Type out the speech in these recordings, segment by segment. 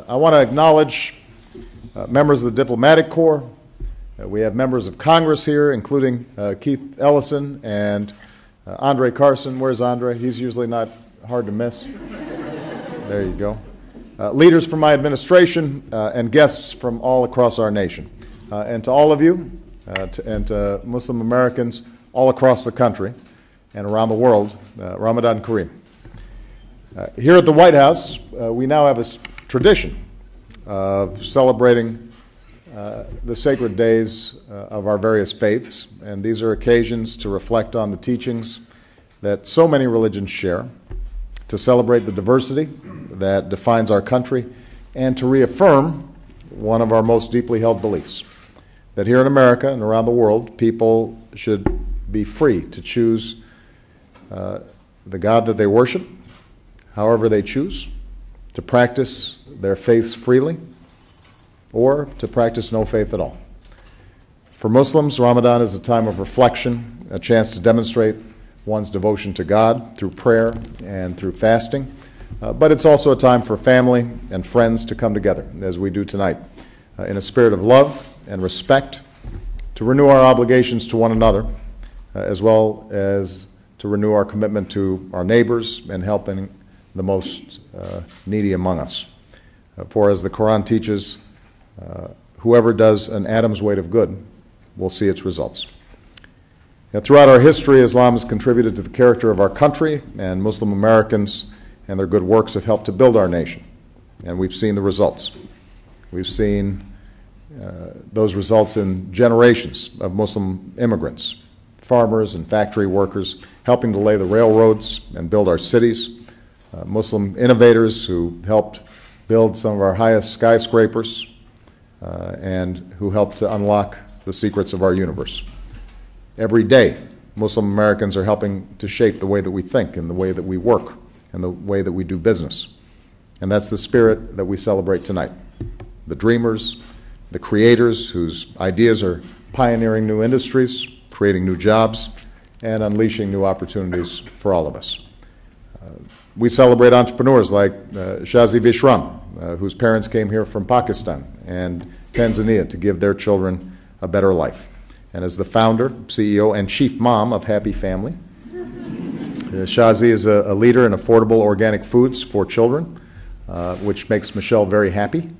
I want to acknowledge members of the Diplomatic Corps. We have members of Congress here, including Keith Ellison and Andre Carson. Where's Andre? He's usually not hard to miss. There you go. Leaders from my administration and guests from all across our nation. And to all of you, and to Muslim Americans all across the country and around the world, Ramadan Kareem. Here at the White House, we now have a tradition of celebrating the sacred days of our various faiths, and these are occasions to reflect on the teachings that so many religions share, to celebrate the diversity that defines our country, and to reaffirm one of our most deeply held beliefs, that here in America and around the world, people should be free to choose the God that they worship, however they choose, to practice their faiths freely, or to practice no faith at all. For Muslims, Ramadan is a time of reflection, a chance to demonstrate one's devotion to God through prayer and through fasting, but it's also a time for family and friends to come together, as we do tonight, in a spirit of love and respect, to renew our obligations to one another, as well as to renew our commitment to our neighbors and helping the most needy among us. For as the Koran teaches, whoever does an atom's weight of good will see its results. Now, throughout our history, Islam has contributed to the character of our country, and Muslim Americans and their good works have helped to build our nation. And we've seen the results. We've seen those results in generations of Muslim immigrants, farmers and factory workers, helping to lay the railroads and build our cities, Muslim innovators who helped build some of our highest skyscrapers and who helped to unlock the secrets of our universe. Every day, Muslim Americans are helping to shape the way that we think and the way that we work and the way that we do business. And that's the spirit that we celebrate tonight. The dreamers, the creators whose ideas are pioneering new industries, creating new jobs, and unleashing new opportunities for all of us. We celebrate entrepreneurs like Shazi Vishram, whose parents came here from Pakistan and Tanzania to give their children a better life. And as the founder, CEO, and chief mom of Happy Family, Shazi is a leader in affordable organic foods for children, which makes Michelle very happy.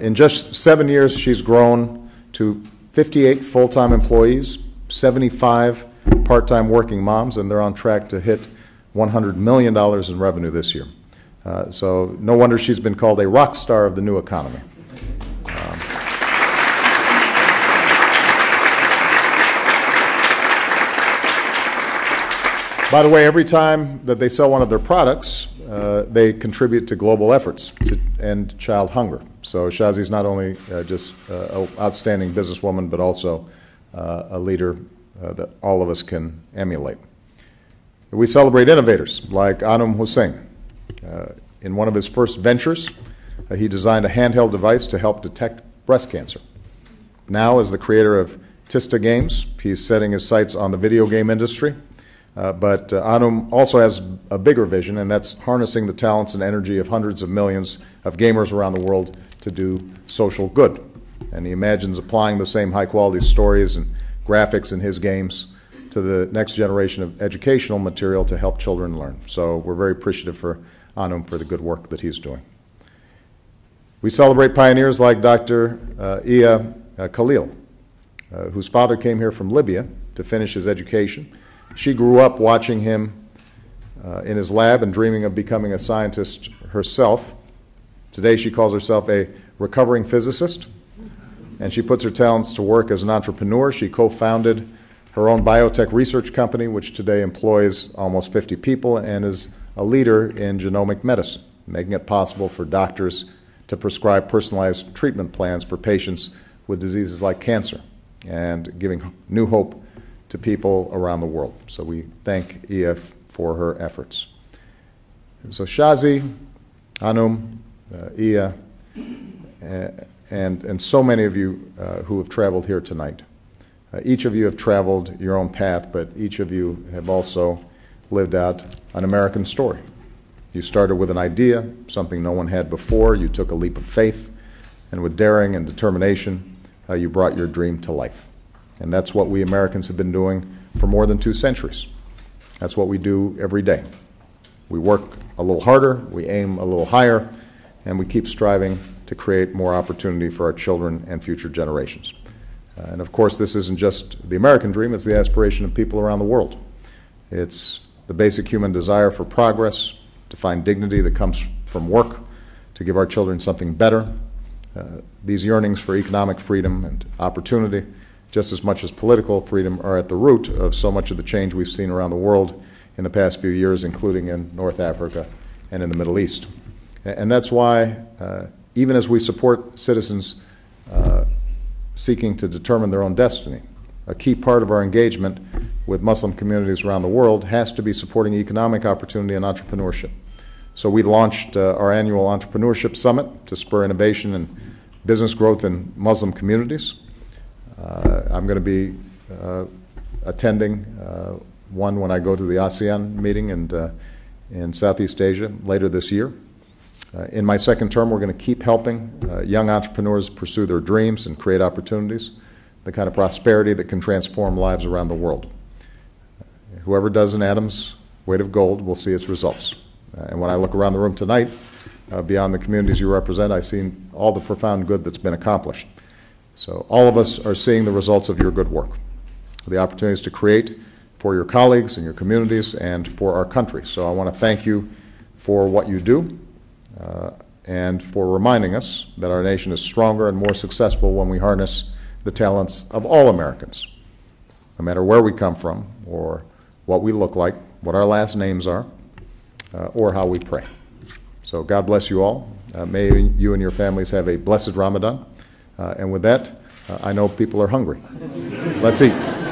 In just 7 years, she's grown to 58 full-time employees, 75 part-time working moms, and they're on track to hit $100 million in revenue this year. So no wonder she's been called a rock star of the new economy. By the way, every time that they sell one of their products, they contribute to global efforts to end child hunger. So Shazi's not only just an outstanding businesswoman, but also a leader that all of us can emulate. We celebrate innovators like Anum Hussain. In one of his first ventures, he designed a handheld device to help detect breast cancer. Now, as the creator of Tista Games, he's setting his sights on the video game industry. But Anum also has a bigger vision, and that's harnessing the talents and energy of hundreds of millions of gamers around the world to do social good. And he imagines applying the same high-quality stories and graphics in his games to the next generation of educational material to help children learn. So we're very appreciative for Anum for the good work that he's doing. We celebrate pioneers like Dr. Iya Khalil, whose father came here from Libya to finish his education. She grew up watching him in his lab and dreaming of becoming a scientist herself. Today she calls herself a recovering physicist, and she puts her talents to work as an entrepreneur. She co-founded her own biotech research company, which today employs almost 50 people and is a leader in genomic medicine, making it possible for doctors to prescribe personalized treatment plans for patients with diseases like cancer and giving new hope to people around the world. So we thank Iya for her efforts. And so Shazi, Anum, Iya, and so many of you who have traveled here tonight. Each of you have traveled your own path, but each of you have also lived out an American story. You started with an idea, something no one had before. You took a leap of faith, and with daring and determination, you brought your dream to life. And that's what we Americans have been doing for more than 2 centuries. That's what we do every day. We work a little harder, we aim a little higher, and we keep striving to create more opportunity for our children and future generations. And of course, this isn't just the American dream, it's the aspiration of people around the world. It's the basic human desire for progress, to find dignity that comes from work, to give our children something better. These yearnings for economic freedom and opportunity, just as much as political freedom, are at the root of so much of the change we've seen around the world in the past few years, including in North Africa and in the Middle East. And that's why, even as we support citizens seeking to determine their own destiny, a key part of our engagement with Muslim communities around the world has to be supporting economic opportunity and entrepreneurship. So we launched our annual Entrepreneurship Summit to spur innovation and business growth in Muslim communities. I'm going to be attending one when I go to the ASEAN meeting in Southeast Asia later this year. In my second term, we're going to keep helping young entrepreneurs pursue their dreams and create opportunities, the kind of prosperity that can transform lives around the world. Whoever does an atom's weight of gold will see its results. And when I look around the room tonight, beyond the communities you represent, I see all the profound good that's been accomplished. So all of us are seeing the results of your good work, the opportunities to create for your colleagues and your communities and for our country. So I want to thank you for what you do and for reminding us that our nation is stronger and more successful when we harness the talents of all Americans, no matter where we come from or what we look like, what our last names are, or how we pray. So God bless you all. May you and your families have a blessed Ramadan. And with that, I know people are hungry. Let's eat.